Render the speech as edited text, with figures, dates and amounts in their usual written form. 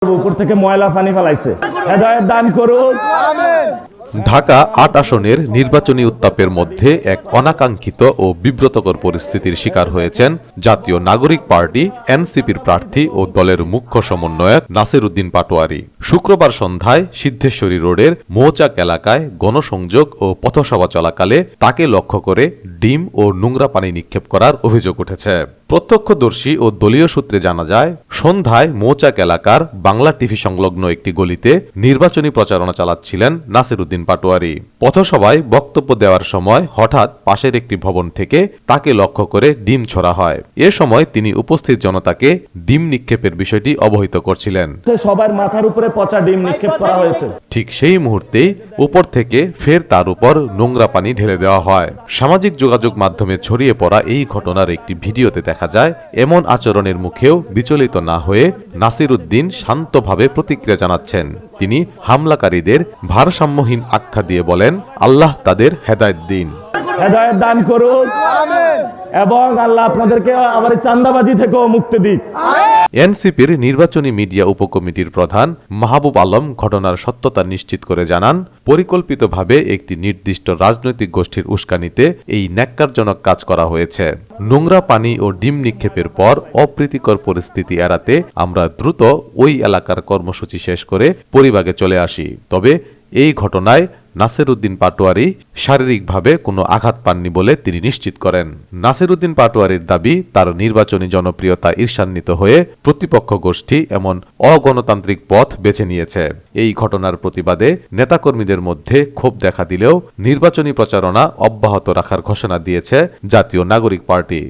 উপর থেকে ময়লা পানি ফেলাইছে, হেদায়েত দান করুন। ঢাকা ৮ আসনের নির্বাচনী উত্তাপের মধ্যে এক অনাকাঙ্ক্ষিত ও বিব্রতকর পরিস্থিতির শিকার হয়েছেন জাতীয় নাগরিক পার্টি এনসিপির প্রার্থী ও দলের মুখ্য সমন্বয়ক নাসির উদ্দিন পাটোয়ারী। শুক্রবার সন্ধ্যায় সিদ্ধেশ্বরী রোডের মৌচাক এলাকায় গণসংযোগ ও পথসভা চলাকালে তাকে লক্ষ্য করে ডিম ও নোংরা পানি নিক্ষেপ করার অভিযোগ উঠেছে। প্রত্যক্ষদর্শী ও দলীয় সূত্রে জানা যায়, সন্ধ্যায় মৌচাক এলাকার বাংলা টিভি সংলগ্ন একটি গলিতে নির্বাচনী প্রচারণা চালাচ্ছিলেন নাসির উদ্দিন পাটোয়ারী। পথসভায় বক্তব্য দেওয়ার সময় হঠাৎ পাশের একটি ভবন থেকে তাকে লক্ষ্য করে ডিম ছোড়া হয়। এ সময় তিনি উপস্থিত জনতাকে ডিম নিক্ষেপের বিষয়টি অবহিত করছিলেন। সবার মাথার উপরে পচা ডিম নিক্ষেপ করা হয়েছে। ঠিক সেই মুহূর্তেই উপর থেকে ফের তার উপর নোংরা পানি ঢেলে দেওয়া হয়। সামাজিক যোগাযোগ মাধ্যমে ছড়িয়ে পড়া এই ঘটনার একটি ভিডিওতে দেখা যায়, এমন আচরণের মুখেও বিচলিত না হয়ে নাসির উদ্দিন শান্তভাবে প্রতিক্রিয়া জানাচ্ছেন। তিনি হামলাকারীদের ভারসাম্যহীন আখ্যা দিয়ে বলেন, আল্লাহ তাদের হেদায়েত দিন, হেদায়েত দান করুন এবং আল্লাহ আপনাদেরকে আবার চাঁদাবাজি থেকেও মুক্তি দিক। এনসিপির নির্বাচনী মিডিয়া উপকমিটির প্রধান মাহবুব আলম ঘটনার সত্যতা নিশ্চিত করে জানান, পরিকল্পিতভাবে একটি নির্দিষ্ট রাজনৈতিক গোষ্ঠীর উস্কানিতে এই ন্যাক্কারজনক কাজ করা হয়েছে। নোংরা পানি ও ডিম নিক্ষেপের পর অপ্রীতিকর পরিস্থিতি এড়াতে আমরা দ্রুত ওই এলাকার কর্মসূচি শেষ করে পরিবাগে চলে আসি। তবে এই ঘটনায় নাসির উদ্দিন পাটোয়ারী শারীরিকভাবে কোনো আঘাত পাননি বলে তিনি নিশ্চিত করেন। নাসির উদ্দিন পাটোয়ারীর দাবি, তার নির্বাচনী জনপ্রিয়তা ঈর্ষান্বিত হয়ে প্রতিপক্ষ গোষ্ঠী এমন অগণতান্ত্রিক পথ বেছে নিয়েছে। এই ঘটনার প্রতিবাদে নেতাকর্মীদের মধ্যে ক্ষোভ দেখা দিলেও নির্বাচনী প্রচারণা অব্যাহত রাখার ঘোষণা দিয়েছে জাতীয় নাগরিক পার্টি।